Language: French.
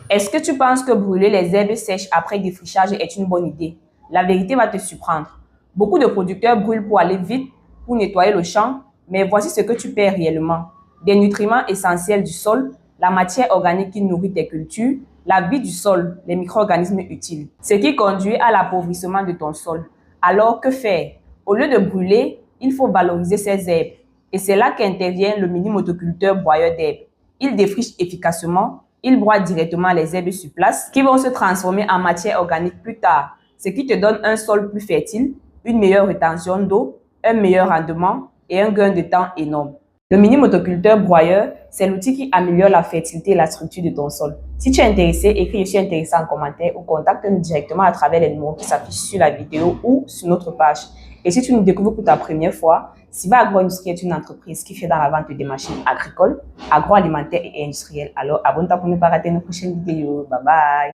Est-ce que tu penses que brûler les herbes sèches après défrichage est une bonne idée? La vérité va te surprendre. Beaucoup de producteurs brûlent pour aller vite, pour nettoyer le champ, mais voici ce que tu perds réellement. Des nutriments essentiels du sol, la matière organique qui nourrit tes cultures, la vie du sol, les micro-organismes utiles. Ce qui conduit à l'appauvrissement de ton sol. Alors que faire? Au lieu de brûler, il faut valoriser ces herbes. Et c'est là qu'intervient le mini-motoculteur broyeur d'herbes. Il défriche efficacement, il broie directement les herbes sur place qui vont se transformer en matière organique plus tard, ce qui te donne un sol plus fertile, une meilleure rétention d'eau, un meilleur rendement et un gain de temps énorme. Le mini-motoculteur broyeur, c'est l'outil qui améliore la fertilité et la structure de ton sol. Si tu es intéressé, écris « Je suis intéressé » en commentaire ou contacte-nous directement à travers les numéros qui s'affichent sur la vidéo ou sur notre page. Et si tu nous découvres pour ta première fois, Siva Agro-Industrie est une entreprise qui fait dans la vente des machines agricoles, agroalimentaires et industrielles. Alors abonne-toi pour ne pas rater nos prochaines vidéos. Bye bye!